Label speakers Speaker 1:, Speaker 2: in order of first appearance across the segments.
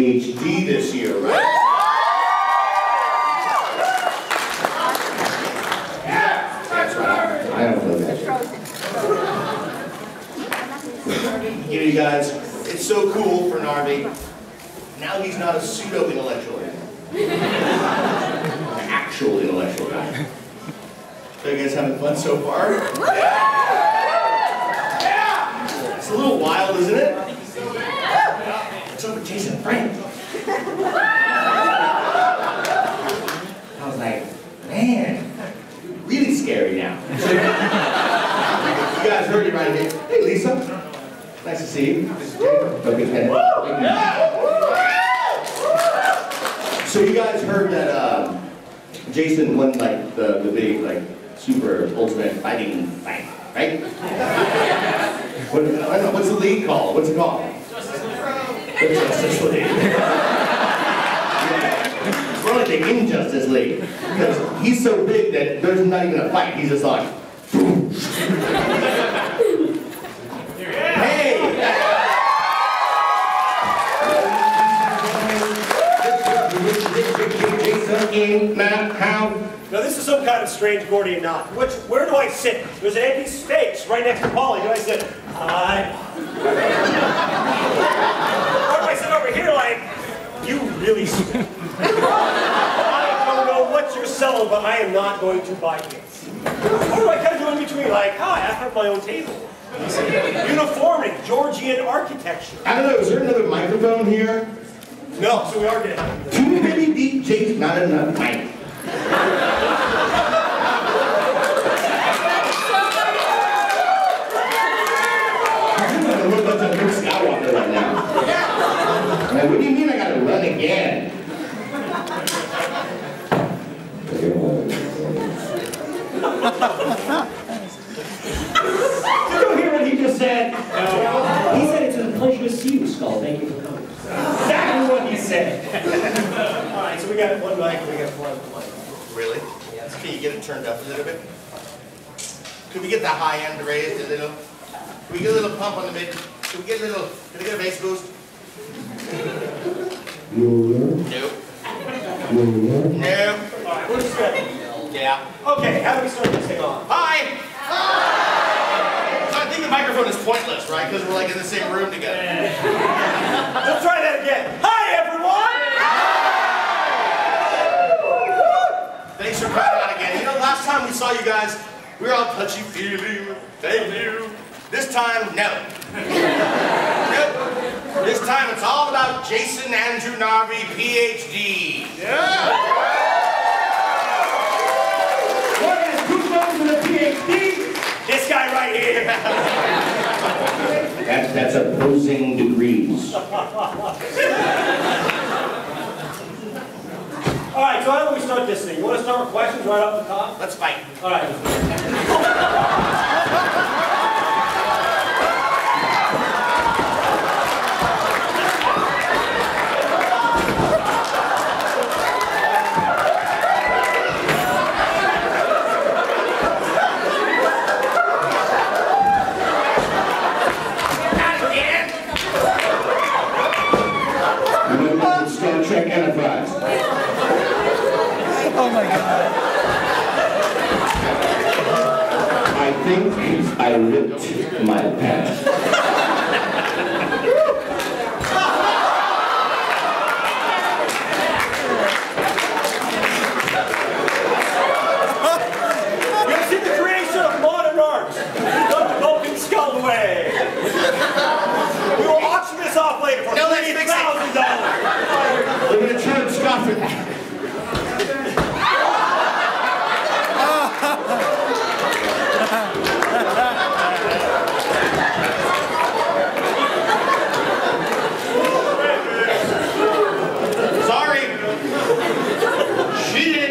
Speaker 1: PhD this year, right? Yeah, that's right. I don't know that. You guys, it's so cool for Narvi. Now he's not a pseudo-intellectual. An actual intellectual guy. So you guys having fun so far? Yeah! It's a little wild, isn't it? What's up with Jason Frank? I was like, man, really scary now. You guys heard it right here. Hey, Lisa. Nice to see you. This is Jason. So you guys heard that Jason won like the big like super ultimate fighting fight, right? I don't know, what's the league called? What's it called? The Justice League. Yeah. It's more like the Injustice League. Because he's so big that there's not even a fight. He's just like, boom. Hey! In my house.
Speaker 2: Now this is some kind of strange Gordian knot. Where do I sit? There's an empty space right next to Polly. Do I sit? Hi. Or do I sit over here like, you really stink? I don't know what you're selling, but I am not going to buy this. Or do I kind of go in between like, hi, I have my own table. Uniformity, Georgian architecture.
Speaker 1: I don't know, is there another microphone here?
Speaker 2: No, so we are getting
Speaker 1: too many DJs, not enough mic. I'm like a little bunch of Luke Skywalker right now. Like, what do you mean I gotta run again?
Speaker 3: Did you hear what he just said? No. He said it's a pleasure to see you, Skull. Thank you for coming. Exactly what he said.
Speaker 2: Alright, so we got one mic and we got one mic.
Speaker 1: Really? Yes. Can you get it turned up a little bit? Could we get the high end raised a little? Can we get a little pump on the mid? Can we get a bass boost? No. Nope. No.
Speaker 2: Alright, we're just ready.
Speaker 1: Yeah.
Speaker 2: Okay, how do we start this thing off?
Speaker 1: Hi! So I think the microphone is pointless, right? Because we're like in the same room together.
Speaker 2: Let's try that again. Hi, everyone!
Speaker 1: Thanks for coming out again. You know, last time we saw you guys, we were all touchy-feely. Thank you. This time, no. Nope. This time it's all about Jason Andrew Narvi, PhD. Yeah!
Speaker 2: This guy right here.
Speaker 1: That's opposing degrees.
Speaker 2: Alright, so how do we start this thing? You want to start with questions right off the top?
Speaker 1: Let's fight.
Speaker 2: Alright.
Speaker 1: Enterprise.
Speaker 4: Oh my God.
Speaker 1: I think I ripped my pants.
Speaker 2: You see the creation of modern art. Got the broken skull away. We will auction this off later for $30,000.
Speaker 1: We're going to charge Scott for that. Sorry. She did.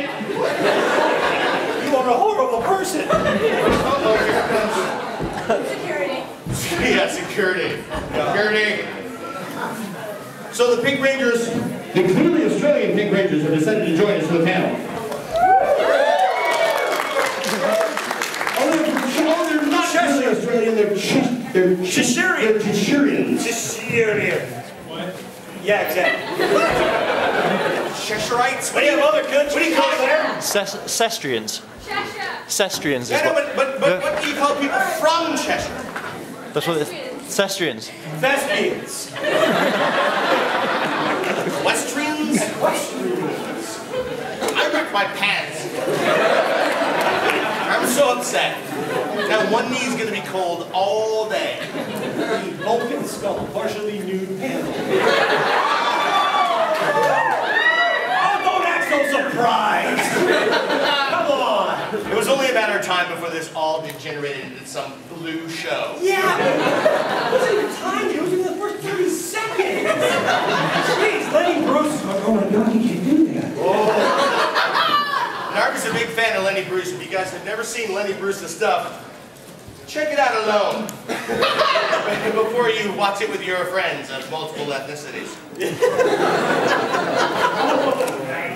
Speaker 2: You are a horrible person.
Speaker 1: Oh, here comes.
Speaker 5: Security.
Speaker 1: Yeah, security. Security. So the Pink Rangers, the clearly Australian Pink Rangers, have decided to join us in the panel. Oh, they're not really Australian, they're Cheshirians.
Speaker 2: Cheshirian.
Speaker 1: What?
Speaker 2: Yeah, exactly.
Speaker 4: Cheshirites?
Speaker 2: What do you have other good?
Speaker 4: What do you call them?
Speaker 5: Cestrians. Cestrians is
Speaker 4: Yeah, no,
Speaker 5: what.
Speaker 4: but what do you call people from Cheshire?
Speaker 5: That's what it is. Cestrians.
Speaker 2: Thespians.
Speaker 4: Westrians? I ripped my pants. I'm so upset. Now one knee's gonna be cold all day.
Speaker 2: The Vulcan skull, partially nude panel. Oh, don't act so surprised. Come on.
Speaker 4: It was only a matter of time before this all degenerated into some blue show.
Speaker 2: Yeah. It wasn't even time. It was in the first 30 seconds. Jeez, Lenny Bruce.
Speaker 3: Oh my God, he can do that.
Speaker 4: Narv's a big fan of Lenny Bruce. If you guys have never seen Lenny Bruce's stuff, check it out alone before you watch it with your friends of multiple ethnicities.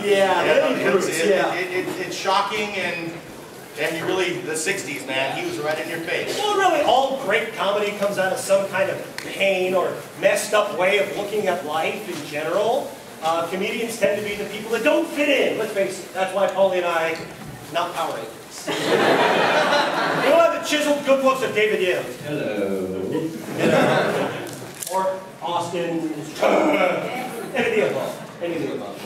Speaker 2: Yeah, Lenny Bruce, yeah.
Speaker 4: It's shocking and he really, the 60s, man, he was right in your face.
Speaker 2: Well, really, all great comedy comes out of some kind of pain or messed up way of looking at life in general. Comedians tend to be the people that don't fit in. Let's face it, that's why Paulie and I, not Power Rangers. You don't have the chiseled good looks of David Yost.
Speaker 3: Hello.
Speaker 2: Or Austin. Any of the above. Any of the above.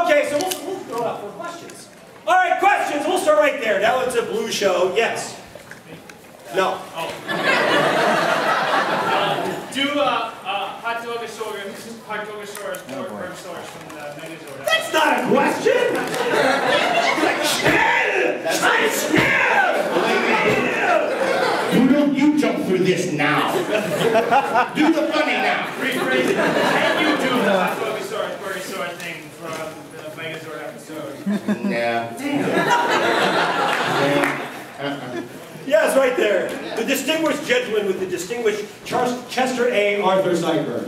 Speaker 2: Okay, so we'll throw out 4 questions. All right, questions. We'll start right there. Now it's a blue show. Yes. No.
Speaker 6: Do hot dogosaurus or herbosaurus from the Megazord.
Speaker 2: That's not a question.
Speaker 1: You jump through this now. Do the funny now.
Speaker 6: Rephrase it. Can you do the hot dogosaurus burgosaurus thing from the Megazord episode?
Speaker 1: Nah.
Speaker 2: Yes, right there. The distinguished gentleman with the distinguished Chester A. Arthur Sideburns.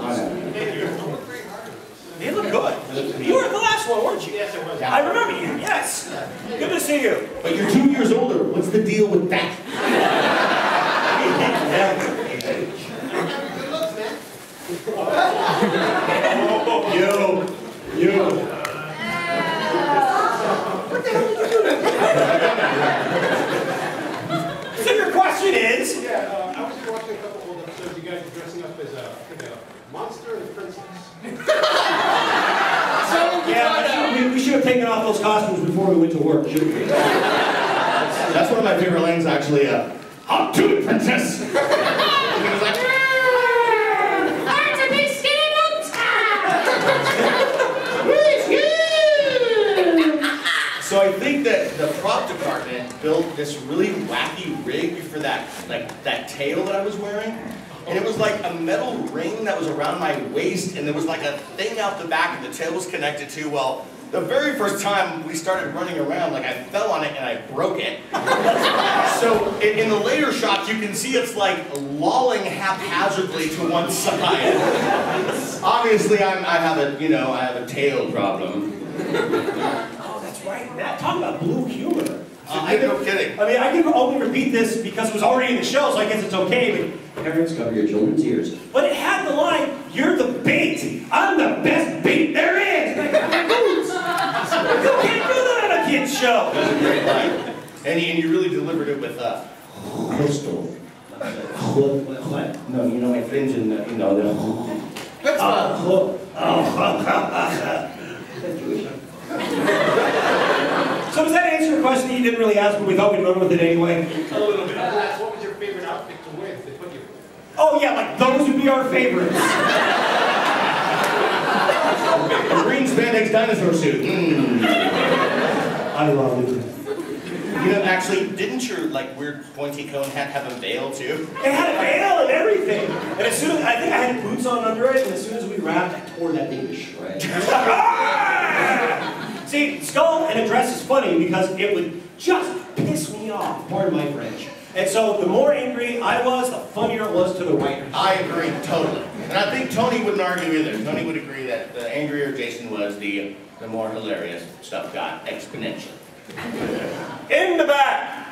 Speaker 2: You look good. You were at the last one, weren't you?
Speaker 6: Yes, it was.
Speaker 2: I remember you, yes. Good to see you.
Speaker 1: But you're 2 years older. What's the deal with that? You.
Speaker 2: So your question is?
Speaker 7: Yeah, I was watching a couple old episodes. You guys were dressing up as a monster and a princess.
Speaker 2: Yeah, we should have taken off those costumes before we went to work, shouldn't we?
Speaker 1: That's one of my favorite lines, actually. How to it, princess? And he was like,
Speaker 8: That's a big skinny
Speaker 1: so I think that the prop department built this really wacky rig for that, that tail that I was wearing. And it was like a metal ring that was around my waist, and there was like a thing out the back and the tail was connected to. Well, the very first time we started running around, like I fell on it and I broke it. So in the later shots, you can see it's like lolling haphazardly to one side. Obviously, I have a tail problem.
Speaker 2: Oh, that's right. Matt, talk about blue humor.
Speaker 4: No kidding.
Speaker 2: I mean, I can only repeat this because it was already in the show, so I guess it's okay, but
Speaker 3: Parents, cover your children's ears.
Speaker 2: But it had the line, "You're the bait. I'm the best bait there is." Like, you can't do that on a kid's show.
Speaker 1: That was a great line. And you really delivered it with crystal. What? No, you know my friends in the,
Speaker 2: So does that answer your question that you didn't really ask, but we thought we'd run with it anyway?
Speaker 7: A little bit. What was your favorite outfit to wear if they put you?
Speaker 2: Oh yeah, like those would be our favorites.
Speaker 1: A green spandex dinosaur suit.
Speaker 2: I love it.
Speaker 1: You know, actually, didn't your weird pointy cone hat have a veil too?
Speaker 2: It had a veil and everything. And as soon as, I think I had boots on under it, and as soon as we wrapped, I tore that thing to shreds. See, skull and a dress is funny because it would just piss me off, pardon my French. And so the more angry I was, the funnier it was to the writers.
Speaker 1: I agree, totally. And I think Tony wouldn't argue either. Tony would agree that the angrier Jason was, the more hilarious stuff got exponentially.
Speaker 2: In the back!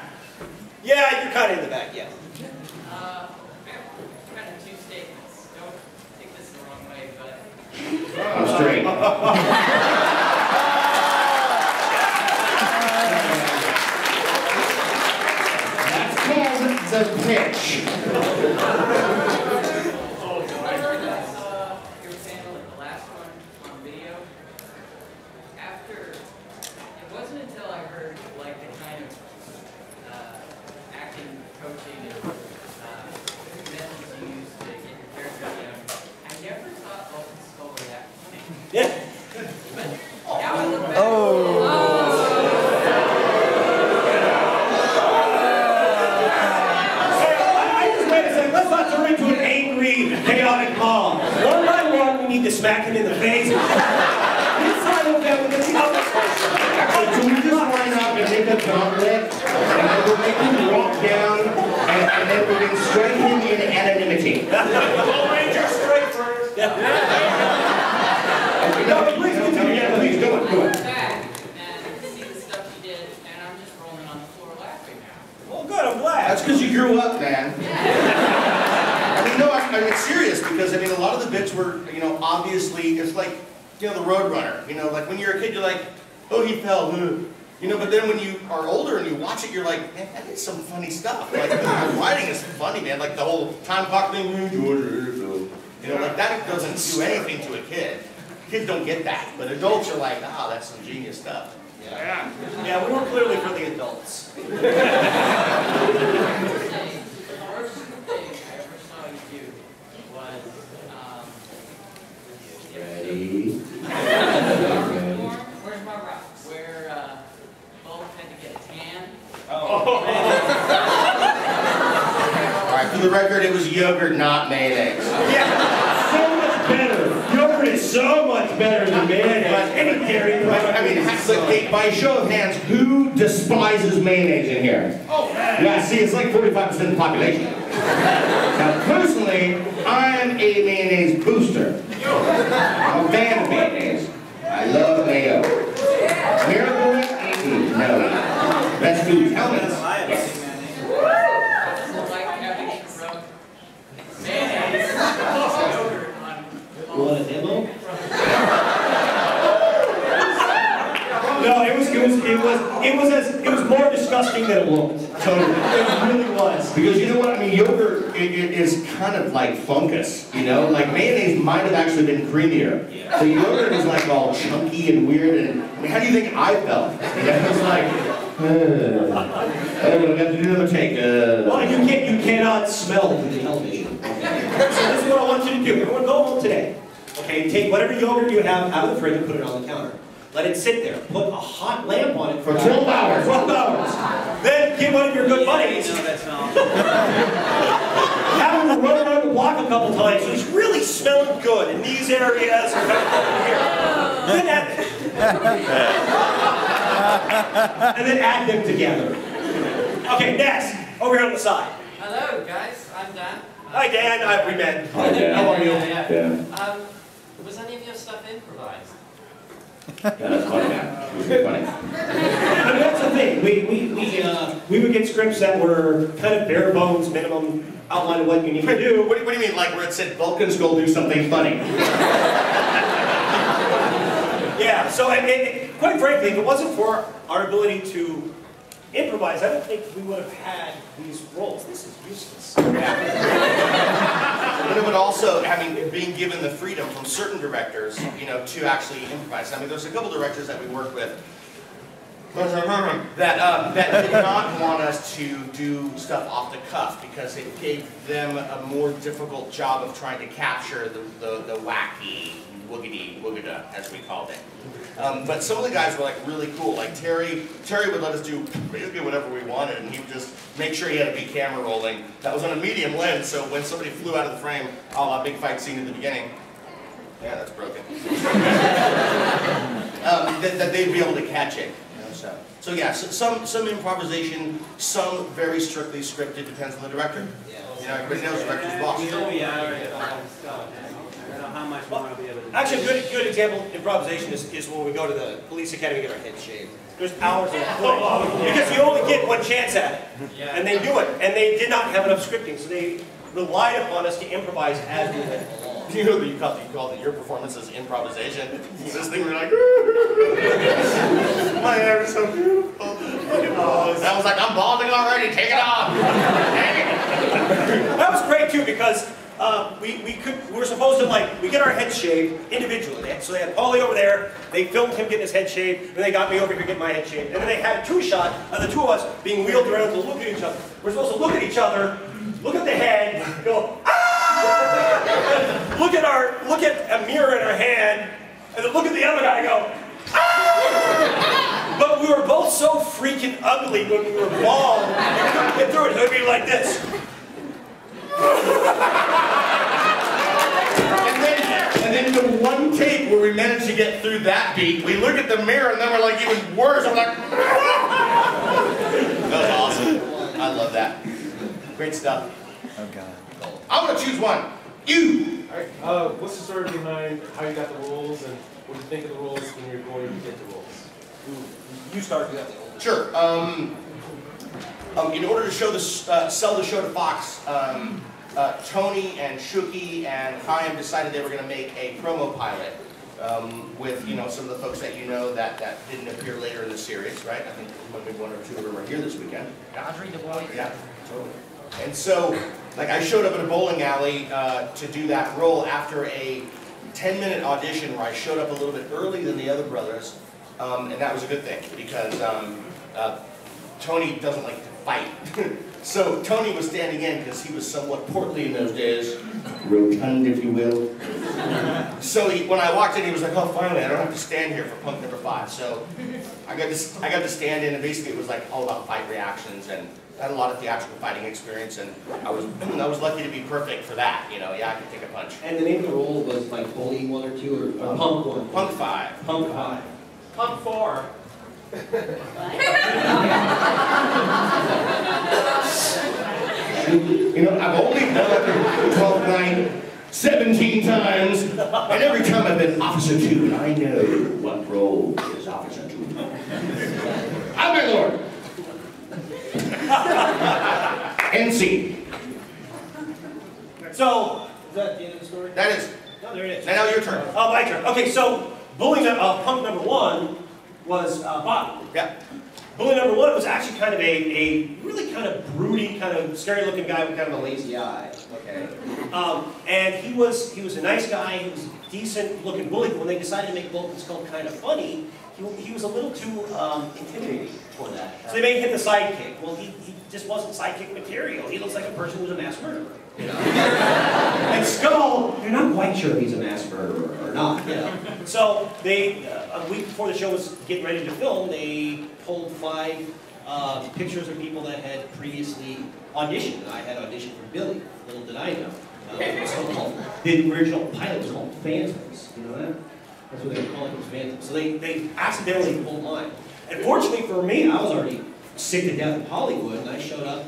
Speaker 2: Yeah, you're kind of in the back, yeah.
Speaker 8: kind of 2 statements. Don't take this
Speaker 1: the pitch.
Speaker 2: Smack him in the face.
Speaker 1: So we just line up and make a gauntlet, and then we'll make him walk down, and then we're going to strike him in anonymity.
Speaker 2: Lone Ranger straight first. Yeah. No, but please continue.
Speaker 1: Yeah, please, go on.
Speaker 9: Back and see the stuff you did, and I'm just rolling on the floor laughing now.
Speaker 2: Well, good, I'm glad.
Speaker 1: That's because you grew up, man.
Speaker 4: I mean, no, it's serious because, I mean, a lot of the bits were, you know, obviously, it's like, you know, the Roadrunner. You know, like when you're a kid, you're like, oh, he fell, you know, but then when you are older and you watch it, you're like, man, that is some funny stuff. Like, the writing is funny, man. Like the whole time clock thing, you know, like that doesn't do anything to a kid. Kids don't get that, but adults are like, ah, that's some genius stuff.
Speaker 2: Yeah, yeah, we were clearly for the adults.
Speaker 1: Ready?
Speaker 9: Where's my rock? Where both had to get a tan.
Speaker 1: Alright, for the record, it was yogurt, not mayonnaise.
Speaker 2: Yeah, so much better. Yogurt is so much better than mayonnaise. Any dairy product.
Speaker 1: I mean, by show of hands, who despises mayonnaise in here?
Speaker 2: Oh, man.
Speaker 1: Yeah, see, it's like 45% of the population. Now, personally, I'm a mayonnaise booster. I'm a fan of mayonnaise. I love mayo. Miracle Whip? No. Best food. Helmets.
Speaker 3: You want a demo?
Speaker 2: No, it was more disgusting than it looked. Totally. It really was.
Speaker 1: Because you know what? I mean, yogurt it is kind of like fungus, you know? Like mayonnaise might have actually been creamier. So yogurt is like all chunky and weird. And I mean, how do you think I felt? You know, it was like, I'm gonna have to do another take.
Speaker 2: Well, you cannot smell through the television. So this is what I want you to do. Everyone go home today. Okay, take whatever yogurt you have out of the fridge and put it on the counter. Let it sit there. Put a hot lamp on it
Speaker 1: For 12 hours.
Speaker 2: 12 hours. Then get one of your good buddies. Have him run around the block a couple times so he's really smelling good in these areas and over here. And then add them together. Okay, next. Over here on the side.
Speaker 9: Hello, guys. I'm Dan.
Speaker 2: Hi, Dan. We met.
Speaker 1: Hi, Dan.
Speaker 2: How are you?
Speaker 1: Yeah.
Speaker 9: Was any of your stuff improvised?
Speaker 1: Yeah, that's funny, man. It was good funny.
Speaker 2: I mean, that's the thing. We would get scripts that were kind of bare bones, minimum outline of what you need to do.
Speaker 4: What do you mean, like where it said
Speaker 1: Vulcans go do something funny.
Speaker 2: Yeah, so quite frankly, if it wasn't for our ability to improvise, I don't think we would have had these roles. This is useless.
Speaker 4: But it would also, I mean, being given the freedom from certain directors, you know, to actually improvise. I mean, there's a couple directors that we work with that did not want us to do stuff off the cuff because it gave them a more difficult job of trying to capture the wacky woogity woogada, as we called it. But some of the guys were like really cool. Like Terry would let us do basically whatever we wanted, and he would just make sure he had a big camera rolling. That was on a medium lens, so when somebody flew out of the frame, a la big fight scene in the beginning, yeah, that's broken. That they'd be able to catch it. You know, so yeah, some improvisation, some very strictly scripted. Depends on the director. You know, everybody knows the director's boss.
Speaker 6: How much we want to be able to do.
Speaker 2: Actually, a good example of improvisation is when we go to the police academy and get our heads shaved. There's hours of footage because you only get one chance at it, and they do it, and they did not have enough scripting, so they relied upon us to improvise as we went along.
Speaker 4: You know that you called it your performance as improvisation. This thing we're like, my hair is so beautiful. That was like, I'm balding already. Take it off. Dang it.
Speaker 2: because we were supposed to we get our heads shaved individually. So they had Paulie over there, they filmed him getting his head shaved, and they got me over here getting my head shaved. And then they had a two-shot of the two of us being wheeled around to look at each other. We're supposed to look at each other, look at the head, go, ah! look at a mirror in our hand, and then look at the other guy and go, ah! But we were both so freaking ugly when we were bald, we couldn't get through it. It would be like this.
Speaker 4: And then the one take where we managed to get through that beat, we look at the mirror and then we're like even worse. I'm like, that was awesome. I love that. Great stuff.
Speaker 5: Oh God.
Speaker 4: I want to choose one. You.
Speaker 7: All right. What's the story behind how you got the roles and what do you think of the roles when you're going to get the roles?
Speaker 2: You start.
Speaker 4: Sure. In order to show sell the show to Fox, Tony and Shuki and Chaim decided they were going to make a promo pilot with some of the folks that that didn't appear later in the series, right? I think maybe one or two of them are here this weekend.
Speaker 9: Audrey the boy.
Speaker 4: Yeah, totally. And so, I showed up at a bowling alley to do that role after a 10-minute audition where I showed up a little bit early than the other brothers, and that was a good thing because Tony doesn't like to fight. So Tony was standing in because he was somewhat portly in those days, rotund if you will. So when I walked in, he was like, "Oh, finally, I don't have to stand here for punk number 5." So I got to stand in, and basically it was all about fight reactions, and I had a lot of theatrical fighting experience, and I was lucky to be perfect for that. Yeah, I could take a punch.
Speaker 3: And the name of the role was Bully 1 or 2 or Punk 1?
Speaker 4: Punk 5.
Speaker 3: Punk 5.
Speaker 6: Pump 4.
Speaker 1: I've only done it 12th night 17 times, and every time I've been Officer 2, and I know what role is Officer 2. I'm my lord. NC.
Speaker 2: So, is that the end of the story?
Speaker 4: That is.
Speaker 2: No, there it is.
Speaker 4: Now your turn.
Speaker 2: Oh, my turn. Okay, so Punk number 1 was Bob.
Speaker 4: Yeah.
Speaker 2: Bully number 1 was actually kind of a really kind of broody, kind of scary-looking guy with kind of a lazy eye. Okay. And he was a nice guy. He was a decent-looking bully. But when they decided to make Bulk and Skull kind of funny, he was a little too intimidating for that. So they made him the sidekick. Well, he just wasn't sidekick material. He looks like a person who's a mass murderer. And Skull, you're not quite sure if he's a mass murderer or not. So they, a week before the show was getting ready to film, they pulled 5 pictures of people that had previously auditioned. And I had auditioned for Billy. Little did I know. The original pilot was called Phantoms. You know that? That's what they were calling it, was Phantoms. So they accidentally pulled mine. And fortunately for me, I was already sick to death of Hollywood, and I showed up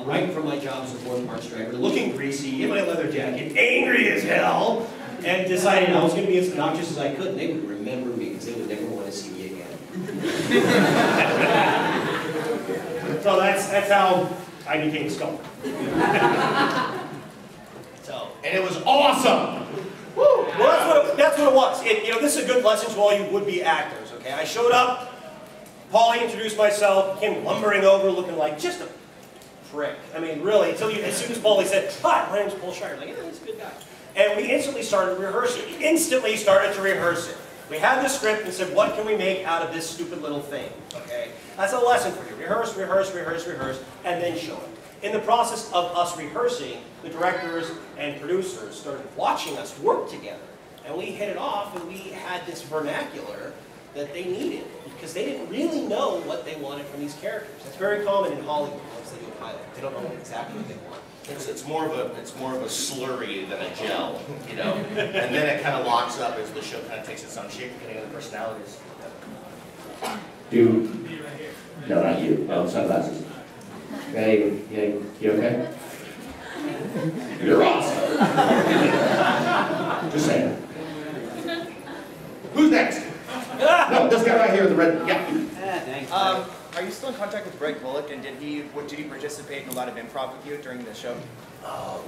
Speaker 2: right from my job as a 4th parts driver, looking greasy, in my leather jacket, angry as hell, and decided I was going to be as obnoxious as I could, and they would remember me because they would never want to see me again. So that's how I became Skull.
Speaker 4: And it was awesome.
Speaker 2: Woo! Well, that's what it was. This is a good lesson to all you would-be actors. Okay, I showed up. Paulie introduced myself. Came lumbering over, looking like just a prick. I mean, really. As soon as Paulie said, "Hi, my name's Paul Schreier," I'm like, "Yeah, he's a good guy." And we instantly started rehearsing. We had the script and said, "What can we make out of this stupid little thing?" Okay, that's a lesson for you. Rehearse, and then show it. In the process of us rehearsing, the directors and producers started watching us work together. And we hit it off, and we had this vernacular that they needed, because they didn't really know what they wanted from these characters. That's very common in Hollywood once they do a pilot. They don't know exactly what they want.
Speaker 4: It's more of a slurry than a gel, and then it kind of locks up as the show kind of takes its own shape, depending on the personalities.
Speaker 1: Dude. No, not you. Oh, sunglasses. Hey, you okay? You're awesome. Just saying. Who's next? No, this guy right here with the red. Yeah.
Speaker 10: Thanks. Are you still in contact with Greg Bullock, and did he participate in a lot of improv with you during the show?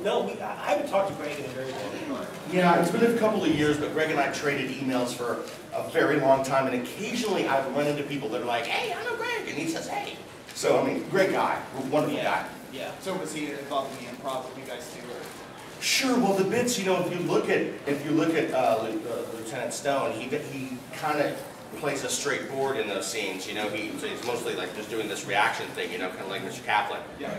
Speaker 2: No, I haven't talked to Greg in a very long time.
Speaker 4: Yeah, it's been a couple of years, but Greg and I traded emails for a very long time, and occasionally I've run into people that are like, "Hey, I know Greg," and he says, "Hey." So, I mean, great guy, wonderful guy.
Speaker 2: Yeah.
Speaker 10: So was he involved in the improv with you guys too?
Speaker 4: Sure. Well, the bits, you know, if you look at Lieutenant Stone, he kind of plays a straight board in those scenes. You know, he's mostly like just doing this reaction thing. You know, kind of like Mr. Kaplan.
Speaker 2: Yeah.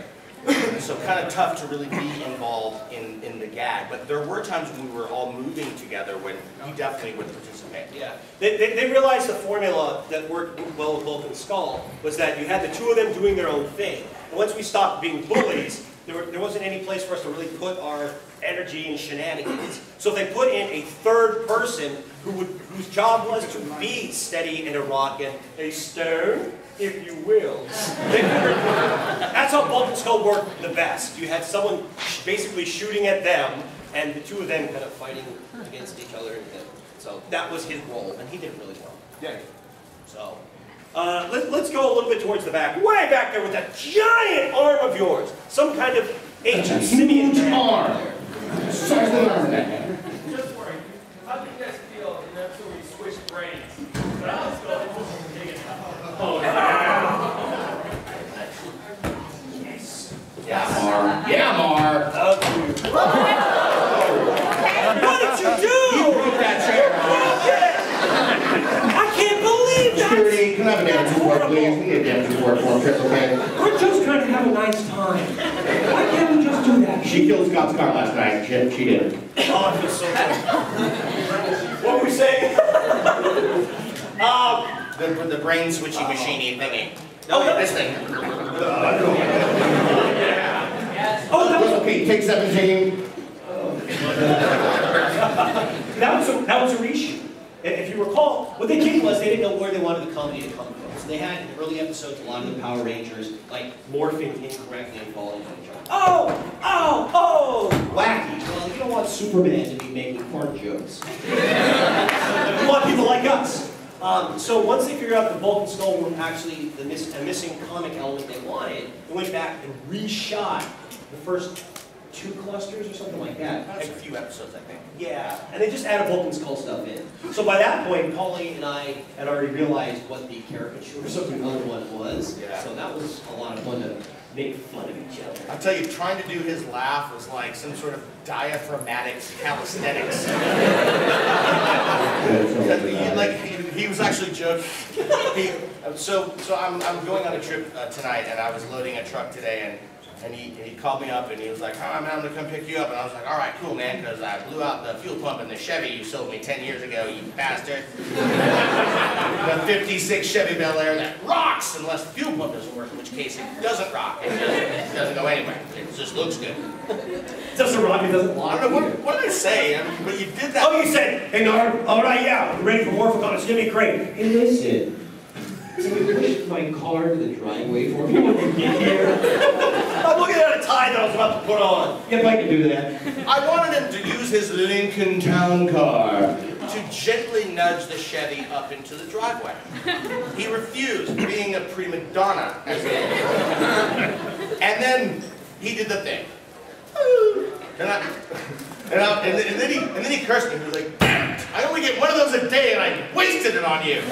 Speaker 4: So kind of tough to really be involved in the gag. But there were times when we were all moving together when he definitely would participate.
Speaker 2: Yeah. They realized the formula that worked well with Vulcan Skull was that you had the two of them doing their own thing. And once we stopped being bullies, there wasn't any place for us to really put our energy and shenanigans. So if they put in a third person whose job was to be steady and a rock and a stone, if you will. That's how Vulcan Skull worked the best. You had someone basically shooting at them, and the two of them kind of fighting against each other. So that was his role, and he did it really well.
Speaker 4: Yeah.
Speaker 2: So let's go a little bit towards the back. Way back there with that giant arm of yours. Some kind of ancient simian arm.
Speaker 1: Size the arm that.
Speaker 6: Just worry. How do you guys feel in that where we switched brains? But I was going to dig it out. Oh, yeah.
Speaker 2: Yes.
Speaker 1: Yeah, Mar. Yeah, Mar.
Speaker 2: What did you do?
Speaker 1: You broke that chair, Mar.
Speaker 2: I can't believe that!
Speaker 1: Security, can I have a damage report, please? We need a damage report form, Chris, okay?
Speaker 3: We're just trying to have a nice time. Why can't we just do that?
Speaker 1: She killed Scott's car last night. She did.
Speaker 2: Oh, I feel so good. What were we saying?
Speaker 4: The brain switching machine thingy.
Speaker 2: Oh,
Speaker 4: This thing.
Speaker 2: Oh,
Speaker 1: Okay, take 17.
Speaker 2: that was a reshoot. If you recall, what they did was they didn't know where they wanted the comedy to come from. So they had in the early episodes a lot of the Power Rangers like morphing incorrectly and falling on each other. Oh! Wacky. Well, you don't want Superman to be making fart jokes. You want people like us. So once they figured out the Vulcan Skull were actually a missing comic element they wanted, they went back and reshot the first 2 clusters or something like that.
Speaker 4: A few episodes, I think.
Speaker 2: Yeah, and they just added Vulcan Skull stuff in. So by that point, Paulie and I had already realized what the caricature of the other one was.
Speaker 4: Yeah.
Speaker 2: So that was a lot of fun to make fun of each other.
Speaker 4: I'll tell you, trying to do his laugh was like some sort of diaphragmatic calisthenics. He was actually joking. So I'm going on a trip tonight, and I was loading a truck today, and he called me up and he was like, "Oh man, I'm gonna come pick you up." And I was like, "All right, cool, man, because I blew out the fuel pump in the Chevy you sold me 10 years ago, you bastard." The 56 Chevy Bel Air that rocks unless the fuel pump doesn't work, in which case it doesn't rock. It doesn't go anywhere. It just looks good.
Speaker 2: It doesn't rock, it doesn't lock.
Speaker 4: I don't know, what did I say? I mean, but you did that.
Speaker 2: Oh, you said, "Hey, Nard, all right, yeah, we're ready for Morphicon, it's gonna be great." Hey, listen. Can we push my car to the driveway for me when we get here? I'm looking at a tie that I was about to put on.
Speaker 3: If I can do that.
Speaker 4: I wanted him to use his Lincoln Town car to gently nudge the Chevy up into the driveway. He refused, being a prima donna. And then he did the thing. And then he cursed me. He was like, "I only get one of those a day and I wasted it on you."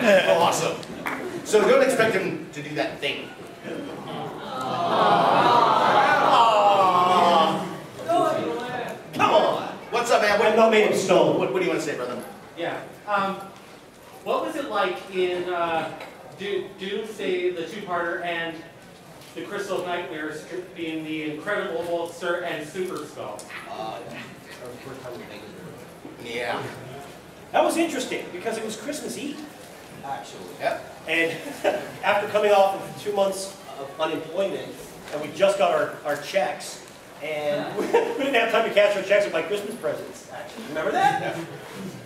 Speaker 4: Awesome. So don't expect him to do that thing. Come on. What's up, man?
Speaker 2: I'm not made of stone.
Speaker 4: What do you want to say, brother?
Speaker 6: Yeah. What was it like in Doomsday, the two-parter, and the Crystal of Nightmares being the Incredible Hulkster and Super Skull?
Speaker 4: Yeah.
Speaker 2: That was interesting because it was Christmas Eve, actually.
Speaker 4: Yep.
Speaker 2: And after coming off of 2 months of unemployment, and we just got our checks, and we didn't have time to cash our checks and buy Christmas presents. Actually, remember that? Yeah.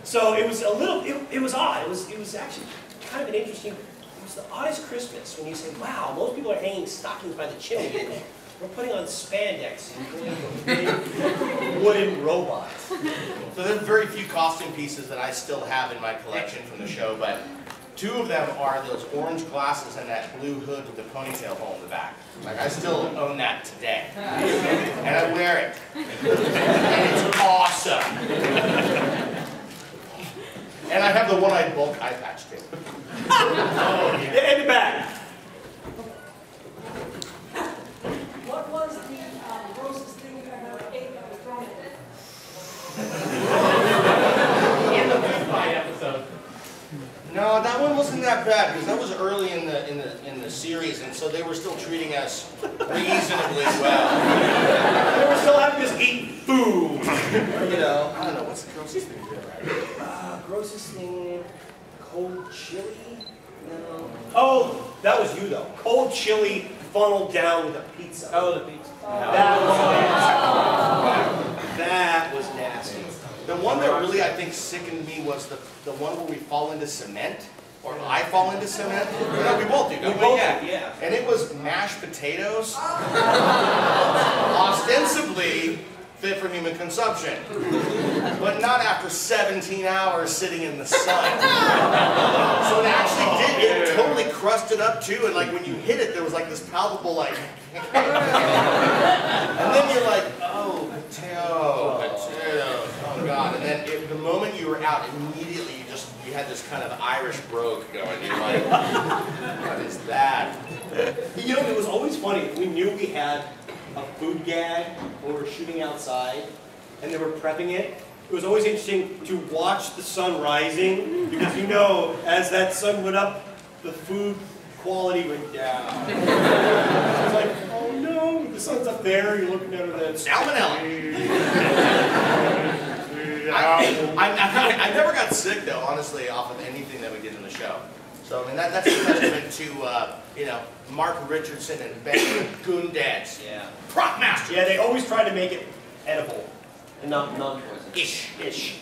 Speaker 2: So it was a little, it was odd. It was actually kind of an interesting. It was the oddest Christmas when you say, "Wow, most people are hanging stockings by the chimney, and we're putting on spandex and going to big wooden robots."
Speaker 4: So there's very few costume pieces that I still have in my collection from the show, but 2 of them are those orange glasses and that blue hood with the ponytail hole in the back. Like, I still own that today. And I wear it. And it's awesome. And I have the one-eyed bulk eye patch too.
Speaker 2: In the back.
Speaker 11: What was the grossest thing you ever
Speaker 4: so they were still treating us reasonably well.
Speaker 2: They were still having us eat food.
Speaker 4: You know, I don't know, what's the grossest thing you did?
Speaker 2: Grossest thing, cold chili? No. Oh, that was you though. Cold chili funneled down with a pizza.
Speaker 7: Oh, the pizza.
Speaker 2: That was nasty. That was nasty.
Speaker 4: The one that really, I think, sickened me was the one where we fall into cement. Or I fall into cement. No, we both do, don't we?
Speaker 2: Both do, yeah.
Speaker 4: And it was mashed potatoes. Ostensibly fit for human consumption. But not after 17 hours sitting in the sun. So it actually did get totally crusted up too, and like when you hit it, there was like this palpable like and then you're like, oh, potatoes, oh god. And then the moment you were out, immediately you had this kind of Irish brogue going. You're like, what is that?
Speaker 2: You know, it was always funny. We knew we had a food gag when we were shooting outside, and they were prepping it. It was always interesting to watch the sun rising, because you know, as that sun went up, the food quality went down. It's like, oh no, the sun's up there, you're looking down at that
Speaker 4: salmonella. I never got sick though, honestly, off of anything that we did in the show. So I mean that's a testament to you know, Mark Richardson and Ben Goondads.
Speaker 2: Yeah.
Speaker 4: Prop master.
Speaker 2: Yeah, they always try to make it edible and not non-poisonous.
Speaker 4: Ish.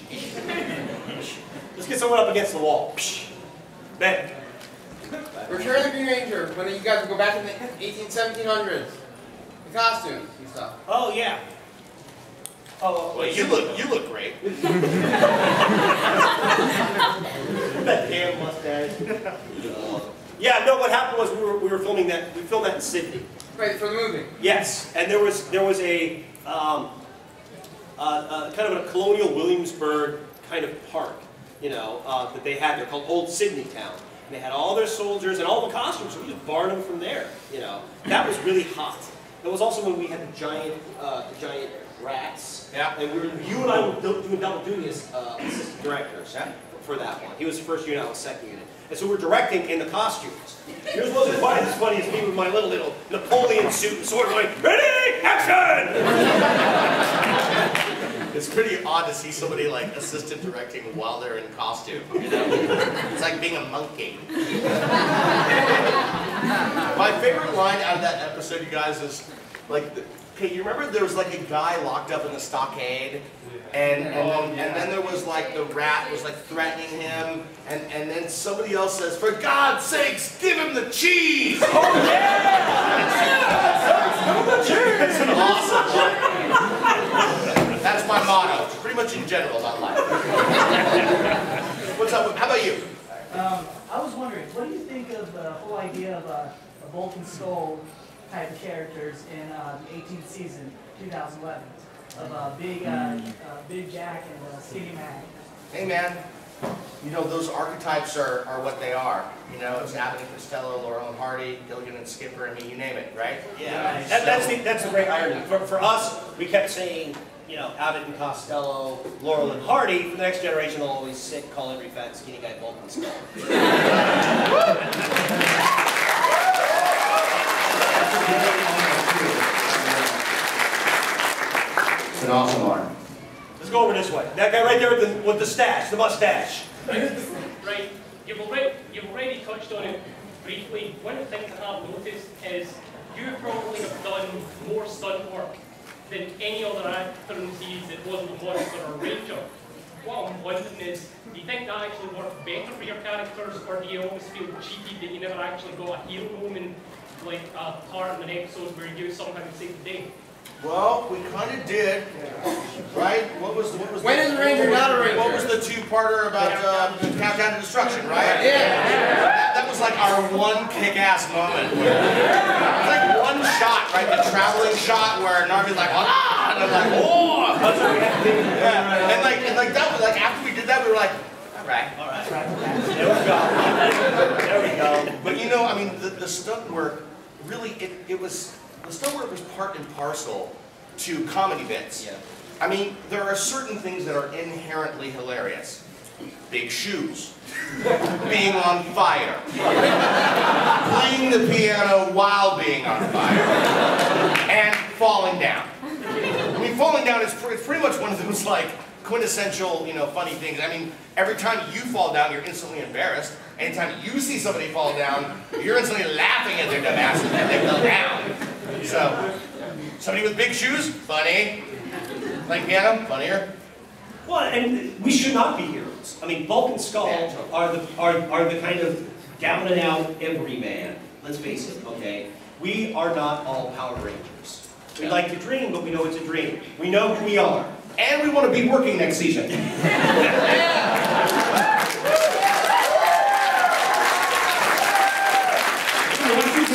Speaker 2: Let's get someone up against the wall. Ben.
Speaker 11: Return of the Green Ranger, when you guys go back in the 1700s. The costumes and stuff.
Speaker 2: Oh yeah. Oh,
Speaker 4: well, you look great.
Speaker 2: That damn mustache. Yeah, no. What happened was we were filming that. We filmed that in Sydney.
Speaker 11: Right, for the movie.
Speaker 2: Yes, and there was a kind of a colonial Williamsburg kind of park, you know, that they had there called Old Sydney Town. And they had all their soldiers and all the costumes. So we just borrowed them from there. You know, that was really hot. That was also when we had the giant rats.
Speaker 4: Yeah.
Speaker 2: And you and I were doing double duty as assistant directors for that one. He was the first unit, I was second unit. And so we're directing in the costumes. Yours wasn't quite as funny as me with my little Napoleon suit and sword going, ready, action!
Speaker 4: It's pretty odd to see somebody like assistant directing while they're in costume. You know? It's like being a monkey. My favorite line out of that episode, you guys, is like, okay, you remember there was like a guy locked up in the stockade, and then there was like the rat was like threatening him, and then somebody else says, for God's sakes, give him the cheese!
Speaker 2: Oh yeah!
Speaker 4: It's an awesome line. That's my motto, pretty much in general, not life. What's up? How about you?
Speaker 12: I was wondering, what do you think of the whole idea of a Vulcan Skull type of characters in the 18th season, 2011, of Big Jack and Skinny Mac?
Speaker 4: Hey man, you know, those archetypes are what they are. You know, it's Abbott and Costello, Laurel and Hardy, Gilligan and Skipper, I mean, you name it, right?
Speaker 2: Yeah, that's the great irony. For us, we kept saying, you know, Abbott and Costello, Laurel and Hardy. For the next generation, they'll always call every fat skinny guy Vulcan Skull.
Speaker 1: It's an awesome arm.
Speaker 2: Let's go over this way. That guy right there with the stash, the mustache.
Speaker 6: Right, you've already touched on it briefly. One of the things I have noticed is you probably have done more stunt work than any other actor in the series that wasn't a monster or a ranger. What I'm wondering is, do you think that actually worked better for your characters, or do you always feel cheated that you never actually got a hero moment, like a part in an episode where you somehow saved the day?
Speaker 4: Well, we kind of did, right? What was
Speaker 11: when is the Ranger not a Ranger?
Speaker 4: What was the two-parter about Countdown to Destruction, right?
Speaker 11: Yeah.
Speaker 4: That was like our one kick-ass moment. It was like one shot, right? The traveling shot where Narvi's like, ah, and I'm like, oh. Yeah. And like that was like after we did that, we were like, all right.
Speaker 2: There we go. There we go.
Speaker 4: But you know, I mean, the stunt work really the stunt work was part and parcel to comedy bits.
Speaker 2: Yeah.
Speaker 4: I mean, there are certain things that are inherently hilarious. big shoes, being on fire, playing the piano while being on fire, and falling down. I mean, falling down is pretty much one of those like quintessential, funny things. I mean, every time you fall down, you're instantly embarrassed. Anytime you see somebody fall down, you're instantly laughing at their dumb asses that they fell down. So, somebody with big shoes, funny. Playing piano, funnier.
Speaker 2: Well, and we should not be heroes. I mean, Bulk and Skull are the kind of down and out everyman. Let's face it, okay? We are not all Power Rangers. We like to dream, but we know it's a dream. We know who we are.
Speaker 1: And we want to be working next season.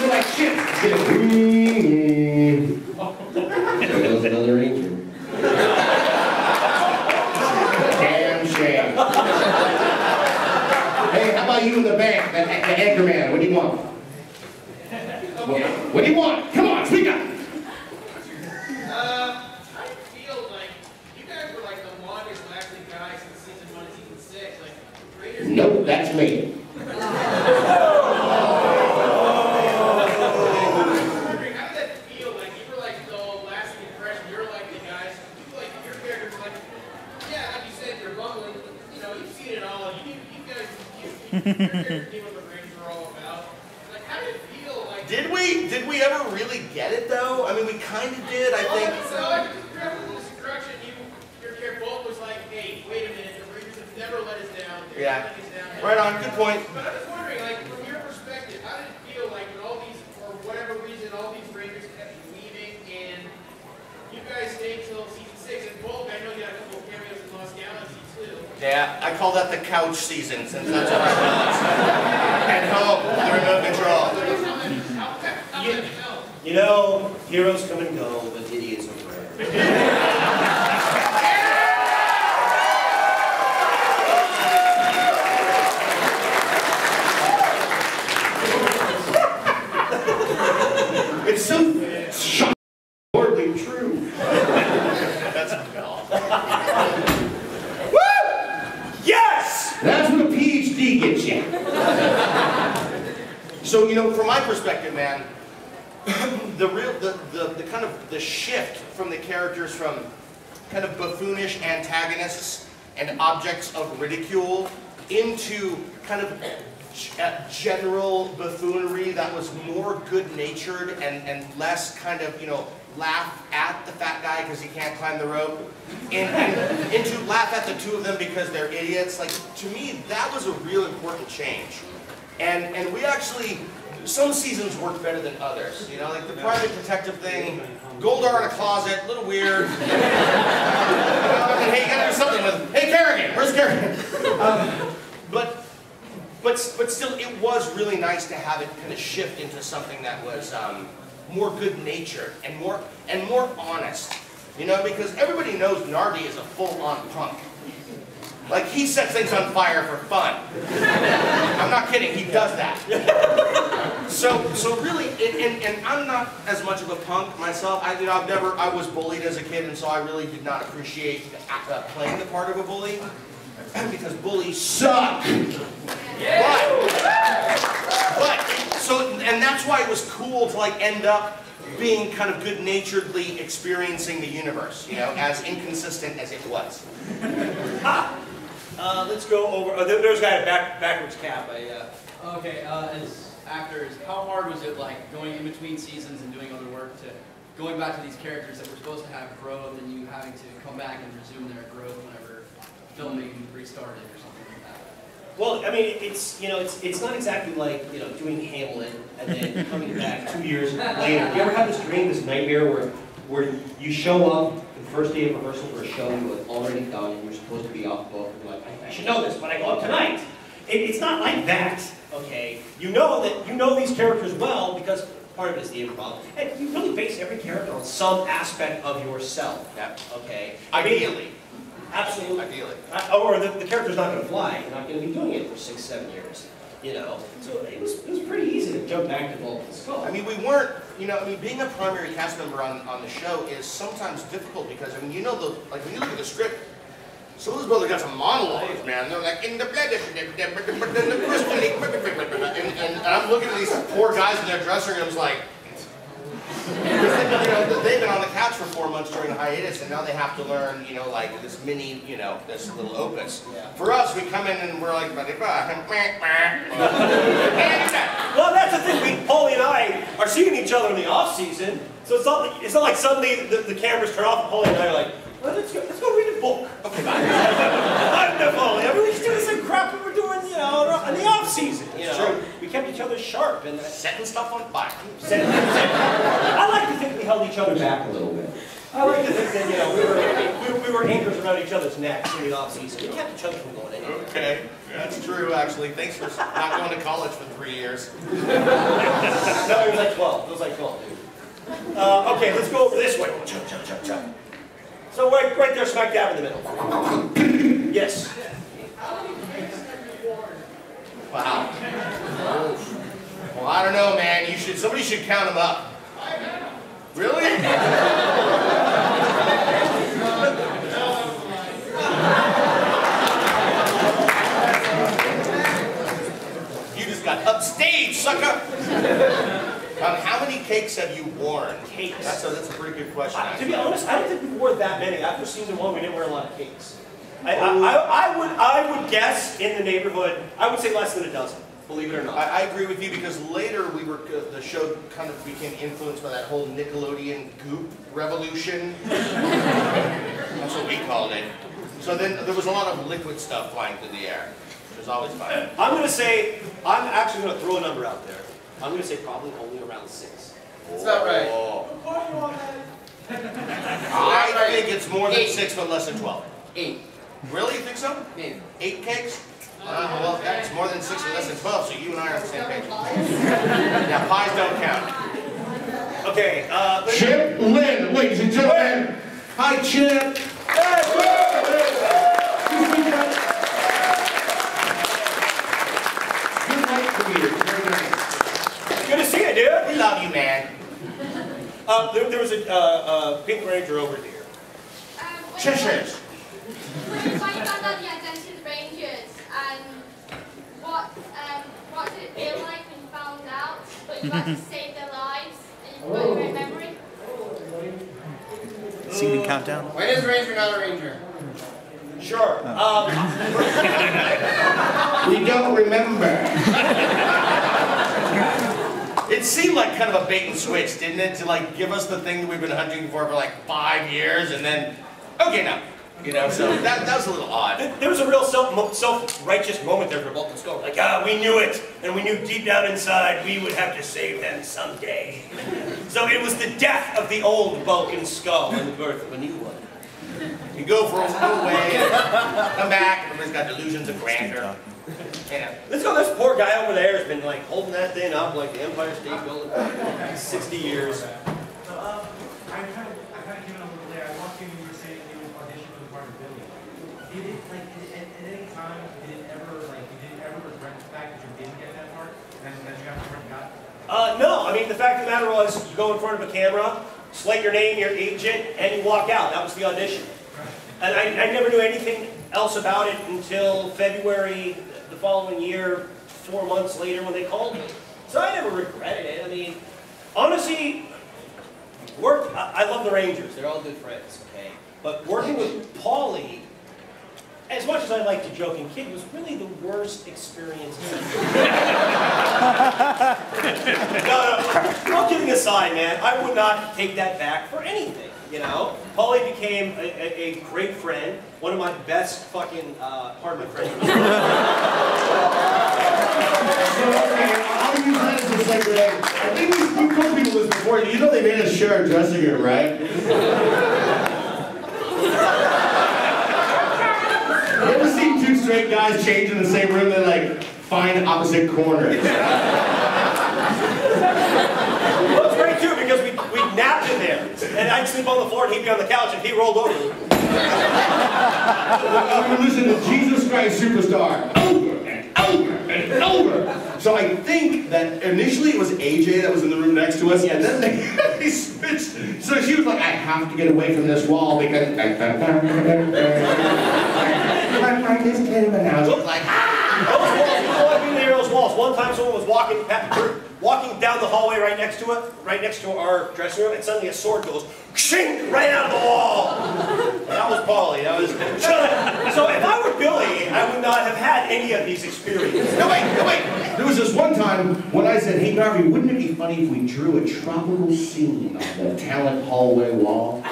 Speaker 1: Like shit. There goes another ranger. Damn shame. Hey, how about you in the back, the anchor man? What do you want? What do you want? Come on, speak up.
Speaker 11: I feel like you guys were like the longest lasting guys in season 1 and season 6. Like, Raiders.
Speaker 1: Nope, that's me.
Speaker 4: Did we ever really get it though? I mean, we kind of did, I think.
Speaker 11: So I just grabbed a little instruction. Your character was like, hey, wait a minute, the Rangers have never let us down.
Speaker 4: Yeah. Right on, good point.
Speaker 11: But I'm just wondering, like, from your perspective, how did it feel like when all these, for whatever reason, all these Rangers kept leaving and you guys stayed till season 6? And Bulk, I know you had a couple of cameos in Lost Galaxy too.
Speaker 4: Yeah, I call that the couch season, since that's what I was. At home, the remote control.
Speaker 2: You know, heroes come and go, but idiots are rare.
Speaker 1: It's so horribly true.
Speaker 4: That's all.
Speaker 2: Woo! Yes!
Speaker 1: That's what a PhD gets you.
Speaker 4: So, from my perspective, man, the kind of the shift from the characters from kind of buffoonish antagonists and objects of ridicule into kind of general buffoonery that was more good-natured and less kind of, laugh at the fat guy because he can't climb the rope, and into laugh at the two of them because they're idiots. Like, to me, that was a real important change. And we actually, some seasons worked better than others. Like the private detective thing, Goldar in a closet, a little weird. Hey, you gotta do something with him. Hey, Kerrigan, where's Kerrigan? But still, it was really nice to have it kind of shift into something that was more good-natured and more honest. Because everybody knows Nardi is a full-on punk. Like, he sets things on fire for fun. I'm not kidding, he does that. So really, and I'm not as much of a punk myself. I was bullied as a kid, and so I really did not appreciate playing the part of a bully, because bullies suck. And that's why it was cool to like end up being kind of good-naturedly experiencing the universe, as inconsistent as it was.
Speaker 2: Let's go over. There's a guy backwards cap.
Speaker 13: Okay, as actors, how hard was it like going in between seasons and doing other work to going back to these characters that were supposed to have growth and you having to come back and resume their growth whenever filming restarted or something like that?
Speaker 2: Well, I mean, it's not exactly like doing Hamlet and then coming back 2 years later. Do you ever have this dream, this nightmare where you show up the first day of rehearsal for a show you have already done and you're supposed to be off book and you're like, I should know this, but I go up tonight. It's not like that, okay? You know these characters well because part of it is the improv, and you really base every character on some aspect of yourself.
Speaker 4: Yep.
Speaker 2: Okay.
Speaker 4: Ideally.
Speaker 2: Absolutely.
Speaker 4: Ideally.
Speaker 2: Or the character's not going to fly. You're not going to be doing it for 6-7 years. So it was pretty easy to jump back to Bulk and Skull.
Speaker 4: I mean, we weren't, being a primary cast member on the show is sometimes difficult because, when you look at the script, So those brothers got some monologues, man. They're like, in the blood, and I'm looking at these poor guys in their dressing rooms like, they've been on the couch for 4 months during a hiatus, and now they have to learn, like this mini, this little opus. For us, we come in and we're like, well,
Speaker 2: that's the thing. Paulie and I are seeing each other in the off season, so it's not like suddenly the cameras turn off, and Paulie and I are like, well, let's go read a book. Okay, bye. I'm the Paulie. I mean, we just do the same crap we were doing, in the off season.
Speaker 4: True.
Speaker 2: We kept each other sharp and
Speaker 4: setting stuff on fire.
Speaker 2: I like to think we held each other back a little bit. I like to think that we were anchors around each other's necks in the off season. We kept each other from going anywhere.
Speaker 4: Okay, that's true actually. Thanks for not going to college for 3 years.
Speaker 2: No, it was like 12. It was like 12, dude. Okay, let's go over this way. So right there, smack dab in the middle. Yes.
Speaker 4: Wow. Well, I don't know, man. Somebody should count them up. Really? You just got upstage, sucker. How many cakes have you worn?
Speaker 2: Cakes.
Speaker 4: That's a pretty good question.
Speaker 2: To be honest, I don't think we wore that many. After season 1, we didn't wear a lot of cakes. I would guess in the neighborhood, I would say less than a dozen. Believe it or not.
Speaker 4: I agree with you because later the show kind of became influenced by that whole Nickelodeon goop revolution. That's what we called it. So then there was a lot of liquid stuff flying through the air, which was always fun.
Speaker 2: I'm actually going to throw a number out there. I'm going to say probably only around 6.
Speaker 11: That's not right.
Speaker 4: I think it's more than 6, but less than 12.
Speaker 11: 8.
Speaker 4: Really? You think so?
Speaker 11: 8.
Speaker 4: 8 cakes? Well, that's more than 6 or less than 12, so you and I are on the same page. Now, pies don't count.
Speaker 2: Okay,
Speaker 1: Chip Lynn, ladies and gentlemen. Hi, Chip. Good night for you. Very nice.
Speaker 2: good to see you, dude.
Speaker 4: We love you, man.
Speaker 2: There was a Pink Ranger over here.
Speaker 4: Cheshires.
Speaker 8: When you find out the identity of the Rangers, and what did it feel like when you found out, but you had to save their lives, and you've got your great memory?
Speaker 5: Scene countdown.
Speaker 11: When is Ranger not a Ranger?
Speaker 2: Sure.
Speaker 1: We don't remember.
Speaker 4: It seemed like kind of a bait and switch, didn't it? To like give us the thing that we've been hunting for like 5 years, and then, okay, now. So that was a little odd.
Speaker 2: There was a real self-righteous moment there for Vulcan Skull. Like, we knew it, and we knew deep down inside we would have to save them someday. So it was the death of the old Vulcan Skull and the birth of a new one.
Speaker 4: You go for a little way, come back, everybody's got delusions of grandeur.
Speaker 2: Let's go. This poor guy over there has been like holding that thing up like the Empire State Building for 60 years.
Speaker 14: I kind of came in a little late. I walked in and you were saying you auditioned for the part of Billy. Did it like at any time you didn't ever regret the fact that you didn't get that part and that you got the part you got?
Speaker 2: No, I mean the fact of the matter was you go in front of a camera, slate your name, your agent, and you walk out. That was the audition. And I never knew anything else about it until February the following year, 4 months later when they called me. So I never regretted it. I mean, honestly, I love the Rangers. They're all good friends, okay? But working with Paulie, as much as I like to joke and kid, was really the worst experience. No, kidding aside, man, I would not take that back for anything. Paulie became a great friend, one of my best fucking, pardon my French.
Speaker 1: I'll use that as a segue. I think we told people this before. You know they made us share a dressing room, right? You ever seen two straight guys change in the same room? They like find opposite corners.
Speaker 2: Well, it's great too because we napped in there, and I'd sleep on the floor and he'd be on the couch and he rolled over.
Speaker 1: We would listen to Jesus Christ Superstar over and over and over. So I think that initially it was AJ that was in the room next to us, and then they switched. So she was like, I have to get away from this wall because my mind is clear, and now it's like,
Speaker 2: Those walls, you know what, being near those walls. One time someone was walking down the hallway right next to our dressing room, and suddenly a sword goes shing right out of the wall. That was Paulie. That was. So if I were Billy, I would not have had any of these experiences.
Speaker 1: No wait. There was this one time when I said, "Hey Garvey, wouldn't it be funny if we drew a tropical scene on the talent hallway wall?"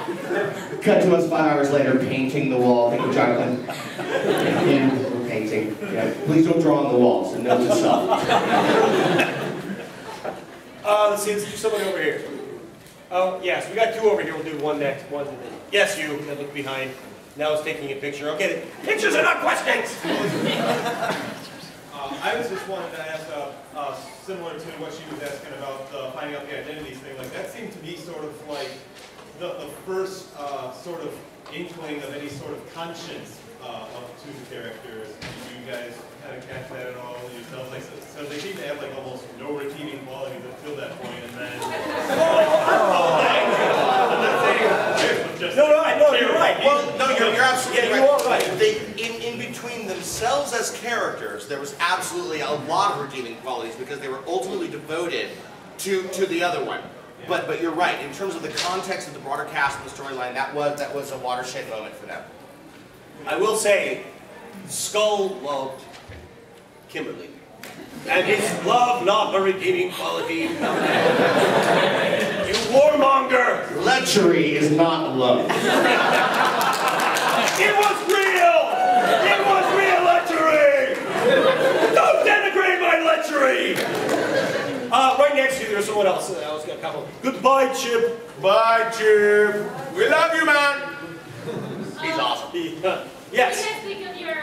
Speaker 1: Cut to us 5 hours later, painting the wall. Thank you, Jonathan. We're painting. Yeah, please don't draw on the walls. And note to self.
Speaker 2: Let's see. Let's do someone over here. Oh yes, we got 2 over here. We'll do one next. One. Yes, you. That look behind. Now it's taking a picture. Okay, the pictures are not questions.
Speaker 15: I was just wanted to ask, similar to what she was asking about finding out the identities thing. Like that seemed to be sort of like the first sort of inkling of any sort of conscience to the characters. Do you guys kind of catch that at all yourselves? Like, so they seem to have like almost no redeeming qualities until that point, and then.
Speaker 2: No, you're right.
Speaker 4: Well, no, you're absolutely right.
Speaker 2: You are right.
Speaker 4: In between themselves as characters, there was absolutely a lot of redeeming qualities because they were ultimately devoted to the other one. But you're right. In terms of the context of the broader cast and the storyline, that was a watershed moment for them.
Speaker 2: I will say, Skull loved Kimberly. And his love not a redeeming quality. You warmonger!
Speaker 1: Lechery is not love.
Speaker 2: It was real! It was real lechery! Don't denigrate my lechery! Right next to you, there's someone else. I was got a couple. Goodbye, Chip.
Speaker 4: Bye, Chip. We love you, man. He's awesome.
Speaker 2: Yes.
Speaker 8: What do you guys think of your